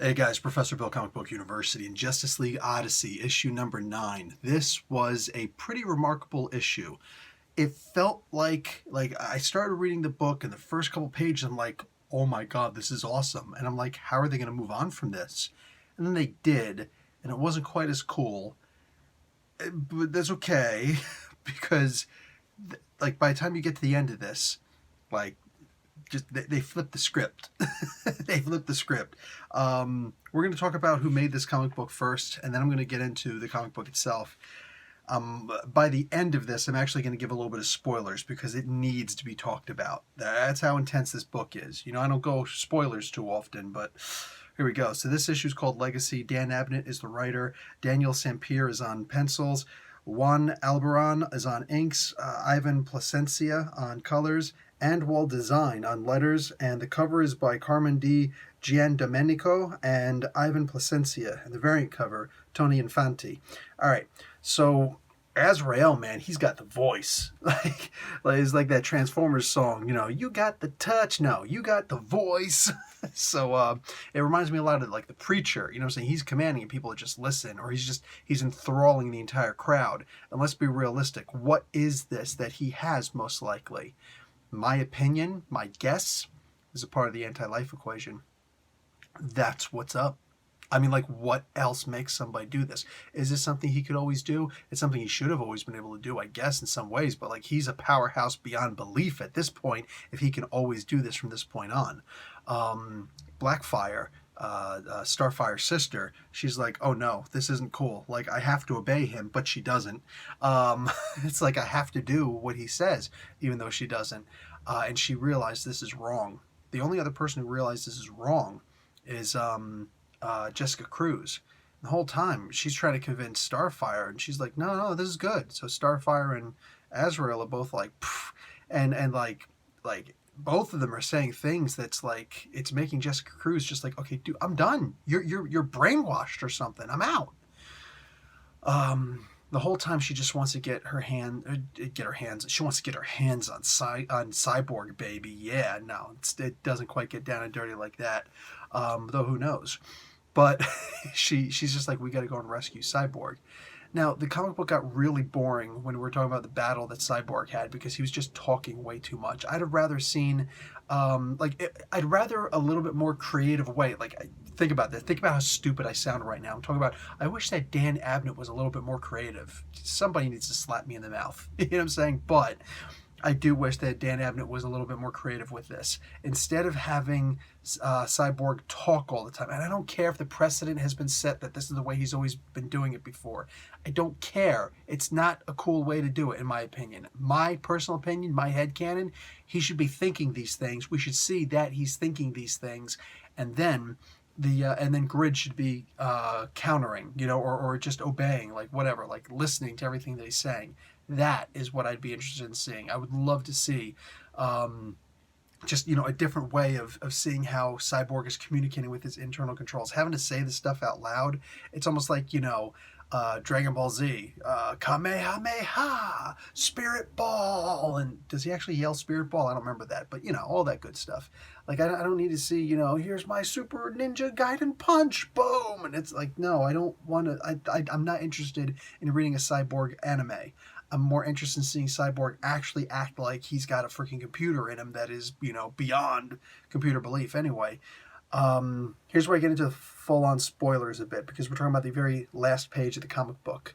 Hey guys, Professor Bill, Comic Book University, and Justice League Odyssey, issue number 9. This was a pretty remarkable issue. It felt like I started reading the book, and the first couple pages, I'm like, oh my god, this is awesome. And I'm like, how are they going to move on from this? And then they did, and it wasn't quite as cool. But that's okay, because like by the time you get to the end of this, like just they flipped the script. They flipped the script. We're going to talk about who made this comic book first, and then I'm going to get into the comic book itself. By the end of this, I'm actually going to give a little bit of spoilers because it needs to be talked about. That's how intense this book is. You know, I don't go spoilers too often, but here we go. So this issue is called Legacy. Dan Abnett is the writer. Daniel Sampier is on pencils. Juan Albarrán is on inks. Ivan Placencia on colors. And Wall Design on letters, and the cover is by Carmen D. Giandomenico and Ivan Placencia, and the variant cover, Tony Infante. All right, so Azrael, man, he's got the voice. It's like that Transformers song, you know, you got the touch, no, you got the voice. So it reminds me a lot of like the Preacher, you know what I'm saying? He's commanding and people just listen, or he's enthralling the entire crowd. And let's be realistic, what is this that he has most likely? My opinion, my guess, is a part of the anti-life equation. That's what's up. I mean, like, what else makes somebody do this? Is this something he could always do? It's something he should have always been able to do, I guess, in some ways. But, like, he's a powerhouse beyond belief at this point if he can always do this from this point on. Blackfire, Starfire's sister, she's like, oh no, this isn't cool. Like, I have to obey him, but she doesn't. It's like I have to do what he says, even though she doesn't. And she realized this is wrong. The only other person who realized this is wrong is Jessica Cruz. The whole time she's trying to convince Starfire, and she's like, no, this is good. So Starfire and Azrael are both like, pfft, and like both of them are saying things that's like, it's making Jessica Cruz just like, okay, dude, I'm done. You're brainwashed or something. I'm out. The whole time she just wants to get her hands. She wants to get her hands on Cyborg, baby. Yeah, no, it doesn't quite get down and dirty like that. Though who knows? But she's just like, we got to go and rescue Cyborg. Now, the comic book got really boring when we were talking about the battle that Cyborg had because he was just talking way too much. I'd have rather seen, I'd rather a little bit more creative way. Like, think about that. Think about how stupid I sound right now. I'm talking about, I wish that Dan Abnett was a little bit more creative. Somebody needs to slap me in the mouth. You know what I'm saying? But I do wish that Dan Abnett was a little bit more creative with this. Instead of having Cyborg talk all the time, and I don't care if the precedent has been set that this is the way he's always been doing it before. I don't care. It's not a cool way to do it, in my opinion. My personal opinion, my headcanon, he should be thinking these things. We should see that he's thinking these things, and then Grid should be countering, you know, or just obeying, like whatever, like listening to everything that he's saying. That is what I'd be interested in seeing. I would love to see just, you know, a different way of seeing how Cyborg is communicating with his internal controls. Having to say this stuff out loud, it's almost like, you know, Dragon Ball Z, Kamehameha, Spirit Ball, and does he actually yell Spirit Ball? I don't remember that, but, you know, all that good stuff. Like, I don't need to see, you know, here's my Super Ninja Gaiden Punch, boom, and it's like, no, I don't want to, I'm not interested in reading a Cyborg anime. I'm more interested in seeing Cyborg actually act like he's got a freaking computer in him that is, you know, beyond computer belief anyway. Here's where I get into full-on spoilers a bit, because we're talking about the very last page of the comic book.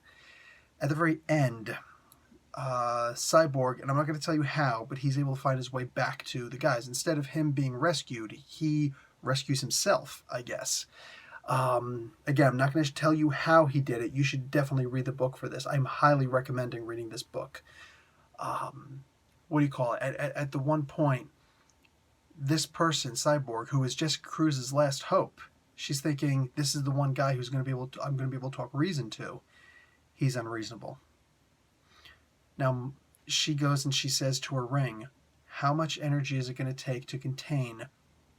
At the very end, Cyborg, and I'm not going to tell you how, but he's able to find his way back to the guys. Instead of him being rescued, he rescues himself, I guess. Again, I'm not going to tell you how he did it. You should definitely read the book for this. I'm highly recommending reading this book. What do you call it? At the one point, this person, Cyborg, who is Jessica Cruz's last hope, she's thinking, this is the one guy who's going to be able to, I'm going to be able to talk reason to. He's unreasonable. Now, she goes and she says to her ring, how much energy is it going to take to contain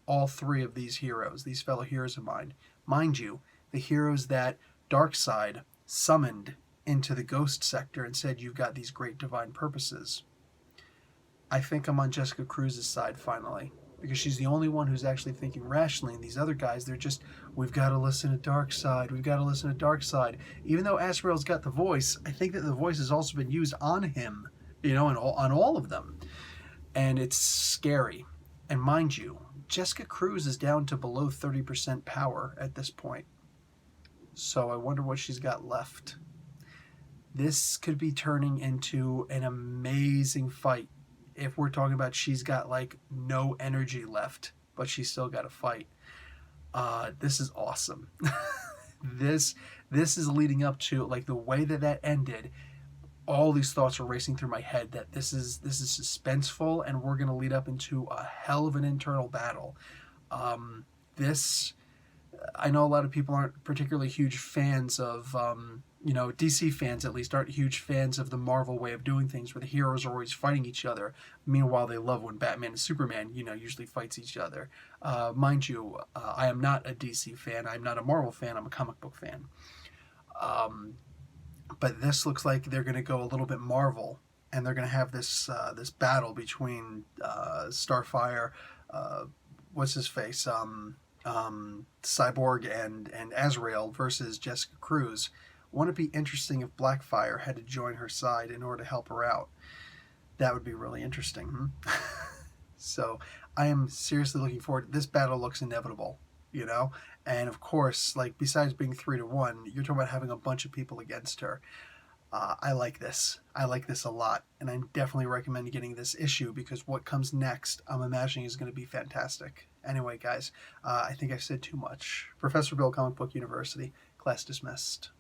all three of these heroes, these fellow heroes of mine? Mind you, the heroes that Darkseid summoned into the ghost sector and said, you've got these great divine purposes. I think I'm on Jessica Cruz's side finally. because she's the only one who's actually thinking rationally, and these other guys, they're just, we've got to listen to Darkseid, we've got to listen to Darkseid. Even though Azrael's got the voice, I think that the voice has also been used on him, and on all of them. And it's scary. And mind you, Jessica Cruz is down to below 30% power at this point. So I wonder what she's got left. This could be turning into an amazing fight. If we're talking about she's got like no energy left, but she's still got to fight. This is awesome. this is leading up to, like, the way that ended. All these thoughts are racing through my head that this is suspenseful, and we're going to lead up into a hell of an internal battle. This, I know a lot of people aren't particularly huge fans of, DC fans at least aren't huge fans of the Marvel way of doing things, where the heroes are always fighting each other. Meanwhile, they love when Batman and Superman, usually fights each other. Mind you, I am not a DC fan. I'm not a Marvel fan. I'm a comic book fan. But this looks like they're going to go a little bit Marvel, and they're going to have this battle between Starfire, what's his face, Cyborg and Azrael versus Jessica Cruz. Wouldn't it be interesting if Blackfire had to join her side in order to help her out? That would be really interesting. So I am seriously looking forward. This battle looks inevitable, and of course, like, besides being 3-1, you're talking about having a bunch of people against her. I like this. I like this a lot, and I definitely recommend getting this issue, because what comes next, I'm imagining, is going to be fantastic. Anyway, guys, I think I've said too much. Professor Bill, Comic Book University, class dismissed.